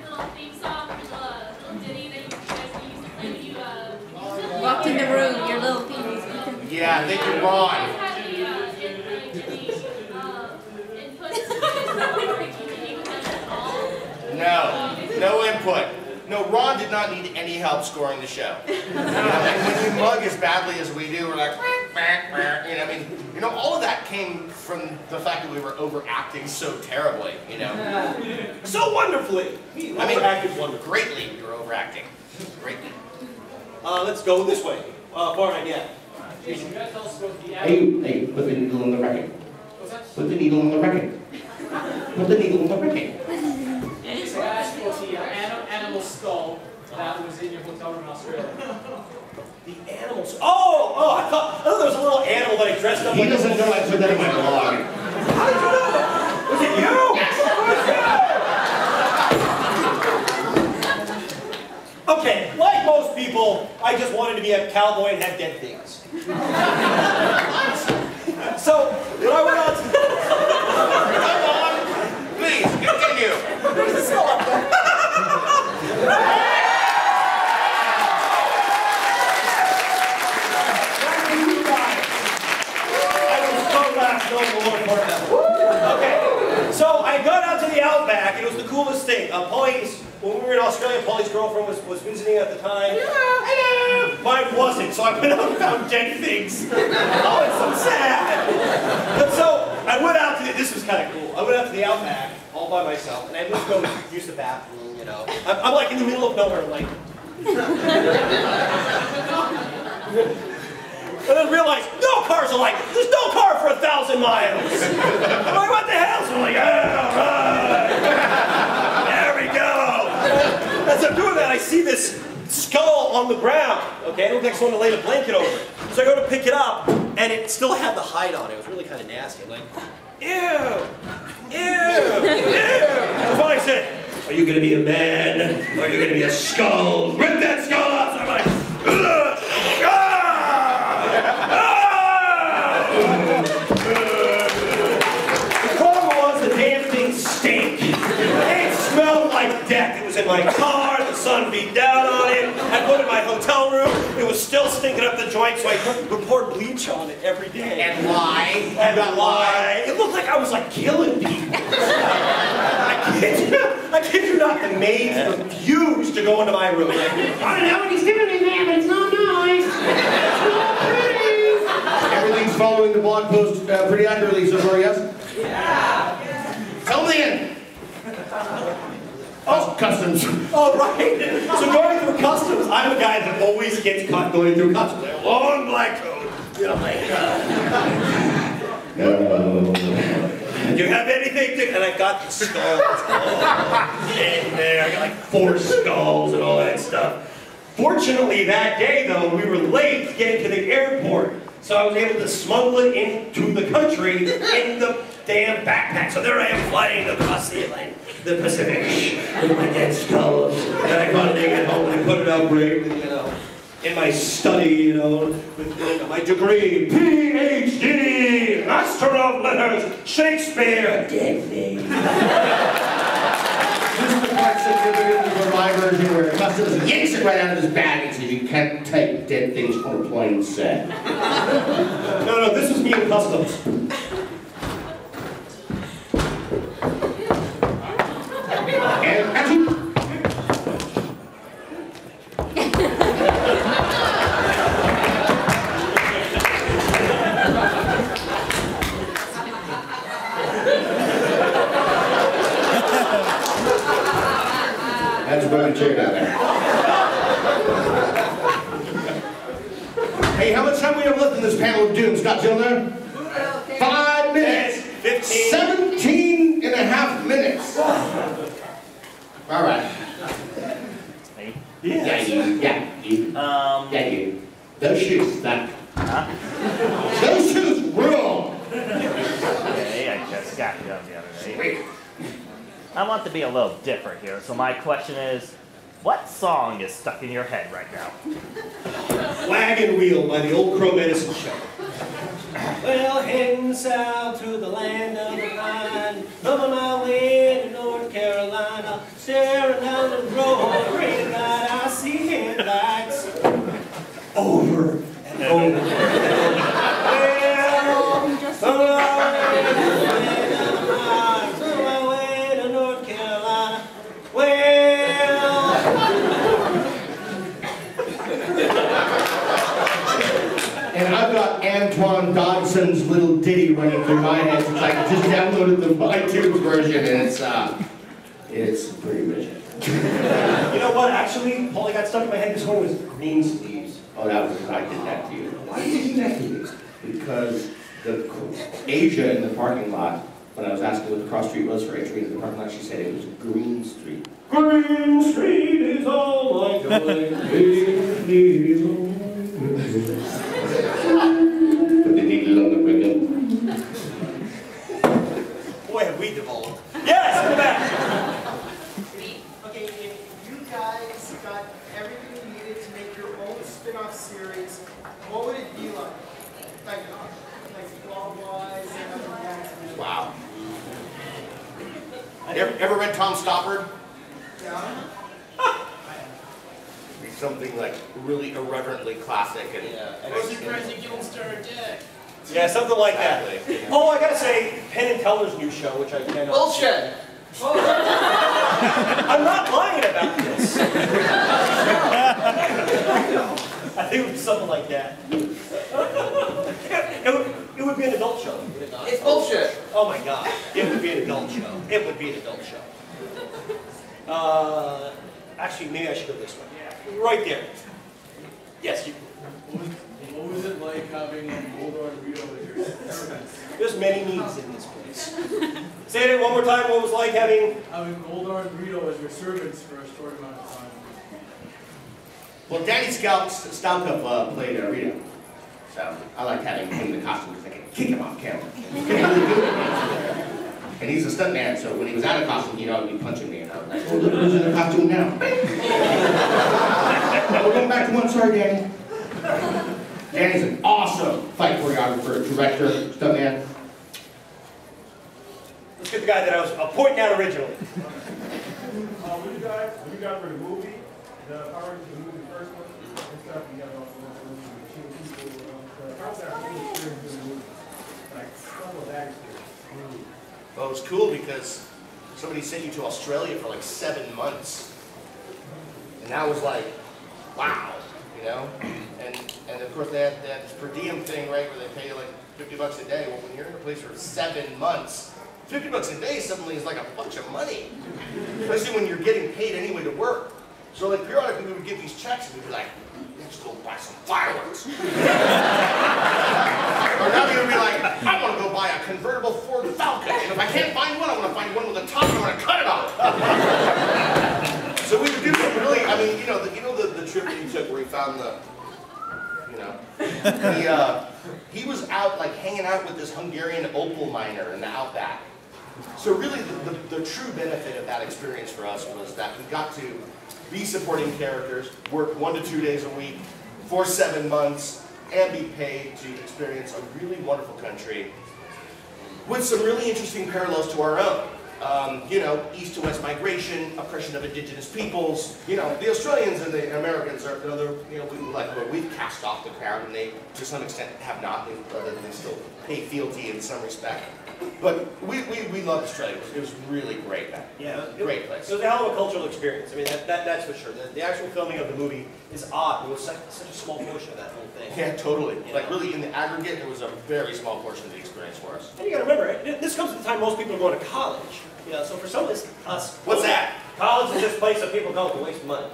Speaker 8: little theme song, your little ditty that you guys used to play when you
Speaker 16: walked in the room, your little theme music.
Speaker 4: Yeah, thank you, Ron. No input. No, Ron did not need any help scoring the show. And when we mug as badly as we do, we're like, all of that came from the fact that we were overacting so terribly,
Speaker 2: So wonderfully.
Speaker 4: Overacted wonderfully. Greatly, we were overacting. Greatly.
Speaker 2: Let's go this way. Far right, yeah.
Speaker 6: Jason, you gotta tell us about the
Speaker 1: Hey, put the needle on the record.
Speaker 6: What's that?
Speaker 1: Put the needle on the record. Put the needle on the record.
Speaker 6: Jason, I asked about the animal skull that was in your hotel room in Australia.
Speaker 2: The animals. Oh, I thought there was a little animal that I dressed up.
Speaker 1: He doesn't know I put that in my blog.
Speaker 2: How did you know that? Was it you? Okay, like most people, I just wanted to be a cowboy and have dead things. So, when I went out to...
Speaker 4: Please, continue.
Speaker 2: There's a skull up there. Okay, so I got out to the outback, and it was the coolest thing. When we were in Australia, Paulie's girlfriend was visiting at the time. Hello! Mine wasn't, so I went out and found dead things. Oh, it's so sad. But so I went out to this was kind of cool. I went out to the outback all by myself, and I went to go use the bathroom. I'm like in the middle of nowhere, like. And then realized, no cars are like, there's no car for 1,000 miles. I'm like, what the hell? So I'm like, all right. There we go. As I'm doing that, I see this skull on the ground. Okay, it looked like someone laid a blanket over it. So I go to pick it up, and it still had the hide on it. It was really kind of nasty. I'm like, ew. So finally I said, are you going to be a man? Or are you going to be a skull? Rip that skull off. So I'm like, ugh. The problem was the damn thing stank. It smelled like death. It was in my car, the sun beat down on it. I put it in my hotel room. It was still stinking up the joint, so I would pour bleach on it every day.
Speaker 4: And lie.
Speaker 2: It looked like I was like killing people. I kid you not, the maids refused to go into my room. I don't know what he's doing in there, but it's not nice. It's not pretty.
Speaker 1: leads following the blog post pretty accurately so far, yes?
Speaker 2: Yeah!
Speaker 1: Tell me again! Oh, customs.
Speaker 2: Oh, right. So going through customs, I'm a guy that always gets caught going through customs. Like, long black coat. You know, like, do you have anything to... And I got the skulls in there. I got like 4 skulls and all that stuff. Fortunately, that day, though, we were late getting to the airport. So I was able to smuggle it into the country in the damn backpack. So there I am flying across the Pacific with my dead skulls. And I got it at home and I put it up great, you know, in my study, you know, with my degree, PhD, Master of Letters, Shakespeare, dead thing.
Speaker 1: This is the part that you're in the live version where customs yanks it right out of his bag and says, you can't take dead things on a plane set.
Speaker 2: No, this was me in customs.
Speaker 1: And action! That's a broken chair down there. Hey, how much time we have left in this panel of doom, Scott Gilner? 5 minutes.
Speaker 2: 15.
Speaker 1: 17 and a half minutes. All right.
Speaker 2: Yes.
Speaker 1: Yeah, you. Those shoes, that. Huh? Those shoes rule.
Speaker 17: Okay, I just got you on the other day. I want to be a little different here, so my question is, what song is stuck in your head right now?
Speaker 2: Wagon Wheel by the Old Crow Medicine Show. Well, heading south through the land of the pine, from my way to North Carolina, staring down the road, green light, I see headlights over and over.
Speaker 1: And I've got Antoine Dodson's little ditty running through my head since I just downloaded the iTunes version, and it's pretty rigid.
Speaker 2: You know what? Actually, all I got stuck in my head this morning was green sleeves.
Speaker 1: Oh, that was because I did that to you. Why did you do that to you? Because the Asia in the parking lot, when I was asking what the cross street was for entry into the parking lot, she said it was Green Street.
Speaker 2: Green Street is all I got.
Speaker 1: Put the needle on the ribbon.
Speaker 2: Boy, have we devolved. Yes, in the back.
Speaker 18: Okay, if you guys got everything you needed to make your own spin-off series, what would it be like? Like plot-wise and other gags?
Speaker 4: Wow. Ever read Tom Stoppard?
Speaker 18: Yeah.
Speaker 4: Be something like really irreverently classic and.
Speaker 11: Rosie Crazy Guildstar Deck.
Speaker 2: Yeah, something like that. Oh, I gotta say, Penn and Teller's new show, which I cannot.
Speaker 11: Bullshit.
Speaker 2: I'm not lying about this. I think it would be something like that. It would be an adult show. Would it not?
Speaker 11: It's bullshit.
Speaker 2: Oh my God. It would be an adult show. It would be an adult show. Actually, maybe I should go this way. Right there. Yes, you.
Speaker 13: What was it like having Goldar and Rito as your servants?
Speaker 2: There's many needs in this place. Say it one more time. What was it like having
Speaker 13: Goldar and Rito as your servants for a short amount of time?
Speaker 1: Well, Danny Stalkup played Rito. So I like having him in the costume because I can kick him off camera. And he's a stuntman, so when he was out of costume, he'd always be punching me, and I was like, oh, look who's in the costume now. We're going back to one, sorry, Danny. Danny's an awesome fight choreographer, director, stuntman.
Speaker 2: Let's get the guy that I was pointing at originally.
Speaker 14: When you got for the movie, the Power Rangers movie, the first one, and stuff, you got also the two people. How was that really experience doing the movie? Like, some of that experience.
Speaker 4: Well, it was cool because somebody sent you to Australia for like 7 months. And that was like, wow, you know? And the course, they had this per diem thing, right, where they pay you like $50 a day. Well, when you're in a place for 7 months, $50 a day suddenly is like a bunch of money, especially when you're getting paid anyway to work. So like periodically we would get these checks and we'd be like, let's go buy some fireworks. Or now we would be like, I want to go buy a convertible Ford Falcon, and if I can't find one, I want to find one with a top and I want to cut it off. So we would do some really, I mean, you know the trip that he took where he found the, you know, he was out like hanging out with this Hungarian opal miner in the outback. So really the true benefit of that experience for us was that we got to be supporting characters, work 1 to 2 days a week for 7 months, and be paid to experience a really wonderful country with some really interesting parallels to our own. You know, east to west migration, oppression of indigenous peoples. You know, the Australians and the Americans are, we've cast off the crowd, and they, to some extent, have not. They still pay fealty in some respect. But we love Australia. It was really great.
Speaker 2: Yeah,
Speaker 4: great place.
Speaker 2: It was a hell of a cultural experience. I mean, that's for sure. The actual filming of the movie is odd. It was such a small portion of that whole thing.
Speaker 4: Yeah, totally. Like really, in the aggregate, it was a very small portion of the experience for us.
Speaker 2: And you got to remember, this comes at the time most people are going to college. You know, so for some of us,
Speaker 4: what's that?
Speaker 2: College is this place that people go to waste money.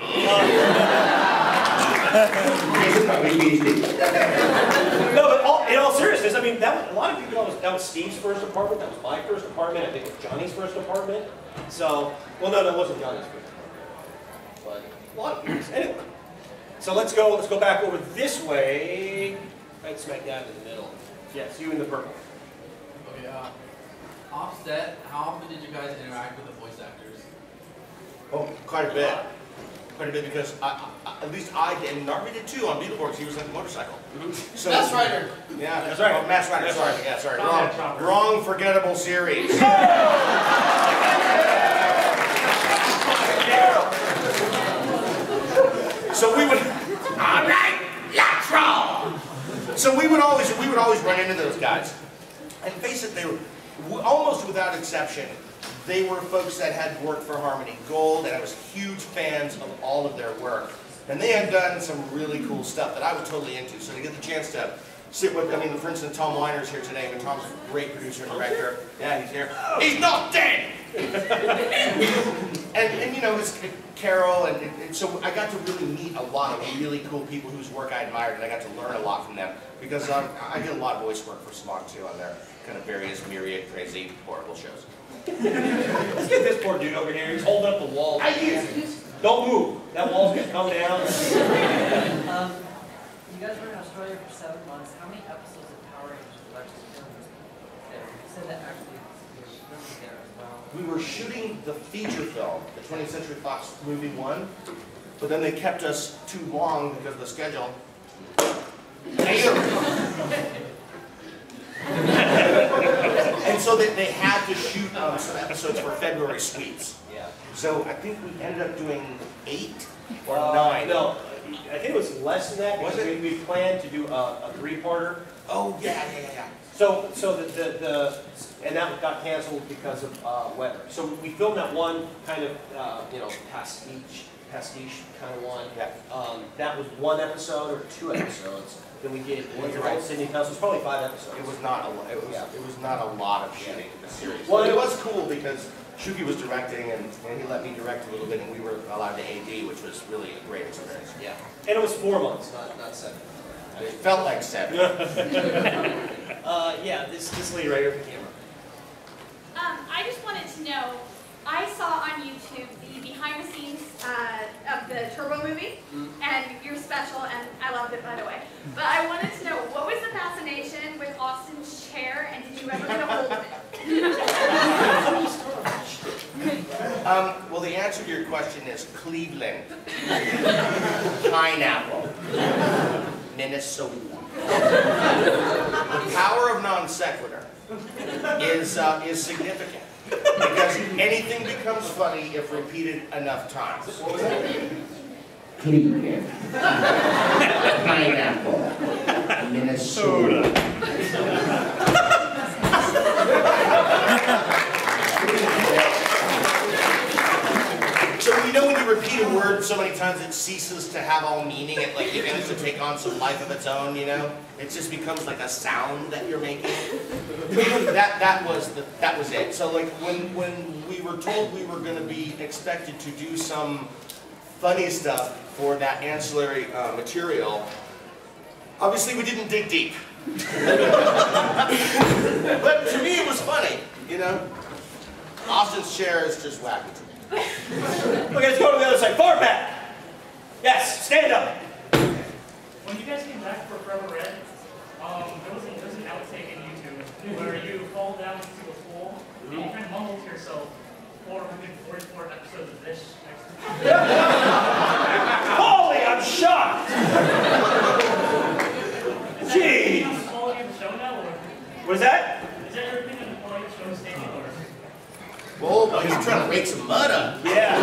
Speaker 2: No, but in all seriousness, I mean, a lot of people know that was Steve's first apartment. That was my first apartment. I think it was Johnny's first apartment. So, well, no, that wasn't Johnny's first apartment. But a lot of people's. Anyway, so let's go back over this way. Right smack down in the middle. Yes, you in the purple.
Speaker 13: Okay. Offset. How often did you guys interact with the voice actors?
Speaker 4: Oh, quite a bit. Quite a bit because at least I did, and Narvi did too on Beetleborgs. He was like a motorcycle. So,
Speaker 11: Mass Rider.
Speaker 4: Yeah,
Speaker 2: that's right.
Speaker 4: Oh, Mass Rider. Sorry. Yeah, sorry. Wrong. Forgettable series. So we would. All right, let's roll. So we would always run into those guys, and face it, they were almost without exception. They were folks that had worked for Harmony Gold, and I was huge fans of all of their work. And they had done some really cool stuff that I was totally into. So to get the chance to sit with, I mean, for instance, Tom Weiner's here today. I mean, Tom's a great producer and director. Yeah, he's here. He's not dead! and you know, it's Carol, and so I got to really meet a lot of really cool people whose work I admired, and I got to learn a lot from them. Because I did a lot of voice work for Smog too on their kind of various myriad, crazy, horrible shows.
Speaker 2: Let's get this poor dude over here. He's holding up the wall. Don't move. That wall's gonna come down.
Speaker 12: You guys were in Australia for 7 months. How many episodes of Power Rangers were actually filmed there? You said that actually you were filming there as well.
Speaker 4: We were shooting the feature film, the 20th Century Fox movie 1, but then they kept us too long because of the schedule. And so they had to shoot some episodes for February Sweets.
Speaker 2: Yeah.
Speaker 4: So I think we ended up doing 8 or 9.
Speaker 2: No, I think it was less than that because we planned to do a 3-parter.
Speaker 4: Oh yeah.
Speaker 2: So and that got canceled because of weather. So we filmed that one kind of pastiche kind of one.
Speaker 4: Yeah.
Speaker 2: That was 1 episode or 2 episodes. Then we did Sydney House. It was probably 5 episodes.
Speaker 4: It was not a lot of shooting the series.
Speaker 2: Well,
Speaker 4: it was cool because Shuki was directing and he let me direct a little bit, and we were allowed to AD, which was really a great experience.
Speaker 2: Yeah. And it was 4 months, not 7.
Speaker 4: It felt like 7.
Speaker 2: Yeah, this lady right here with the camera.
Speaker 8: I just wanted to know, I saw on YouTube the behind the scenes of the Turbo movie, and your special, and I loved it, by the way. But I wanted to know, what was the fascination with Austin's chair, and did you ever get a hold of it?
Speaker 4: Well, the answer to your question is Cleveland, pineapple, Minnesota. The power of non sequitur is significant because anything becomes funny if repeated enough times. What was that?
Speaker 3: Cleveland, pineapple, Minnesota.
Speaker 4: So you know when you repeat a word heard so many times it ceases to have all meaning. It like begins to take on some life of its own. You know, it just becomes like a sound that you're making. that was it. So like when we were told we were going to be expected to do some funny stuff for that ancillary material, obviously we didn't dig deep. But to me it was funny, you know. Austin's chair is just wacky to me.
Speaker 2: Okay, let's go to the other side. Far back. Yes, stand up.
Speaker 6: When you guys came back for Forever Red, there was an outtake in YouTube where you fall down into a pool and you kind of mumble to yourself 444 episodes of this next to
Speaker 2: Holy, I'm shocked. Jeez.
Speaker 6: Is that your opinion on the quality of the show now, or
Speaker 2: What is that?
Speaker 6: is that your opinion on the quality of the show staying or?
Speaker 4: Whoa, he's trying to rake some mud up.
Speaker 2: Yeah.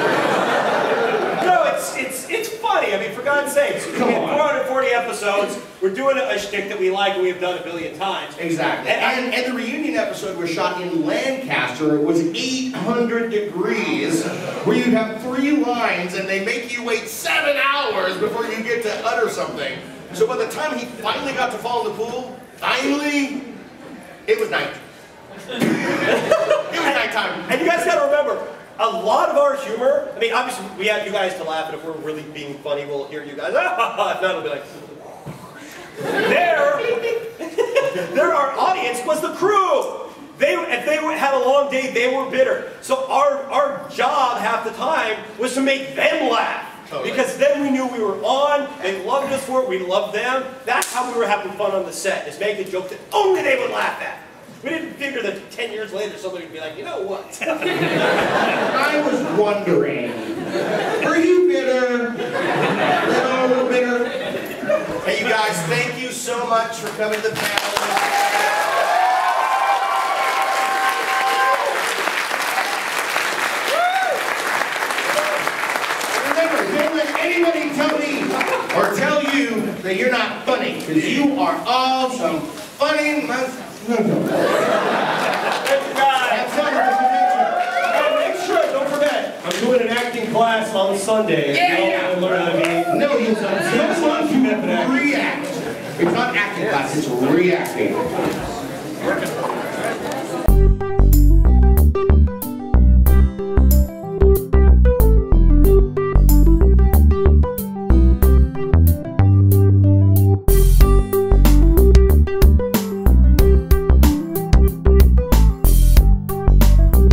Speaker 2: No, it's funny. I mean, for God's sakes, we had 440 episodes. We're doing a shtick that we like and we've done a billion times.
Speaker 1: Exactly. And the reunion episode was shot in Lancaster. It was 800 degrees, where you have 3 lines and they make you wait 7 hours before you get to utter something. So by the time he finally got to fall in the pool, finally, it was night. It was nighttime.
Speaker 2: And you guys got to remember, a lot of our humor, I mean, obviously we have you guys to laugh, and if we're really being funny, we'll hear you guys, if not, it'll be like, there our audience was the crew. If they had a long day, they were bitter. So our job half the time was to make them laugh. Totally. Because then we knew we were on, they loved us for it, we loved them. That's how we were having fun on the set, is making a joke that only they would laugh at. We didn't figure that 10 years later somebody would be like, you know what?
Speaker 1: I was wondering, were you bitter? A little bitter?
Speaker 4: Hey, you guys, thank you so much for coming to the panel.
Speaker 1: Remember, don't let anybody tell me or tell you that you're not funny, because you are all some funny motherfuckers.
Speaker 2: Thank you guys. And make sure, don't forget, I'm doing an acting class on Sunday.
Speaker 1: Yeah.
Speaker 2: Learn how to be.
Speaker 1: No, you don't want to react. It's not acting class, it's reacting.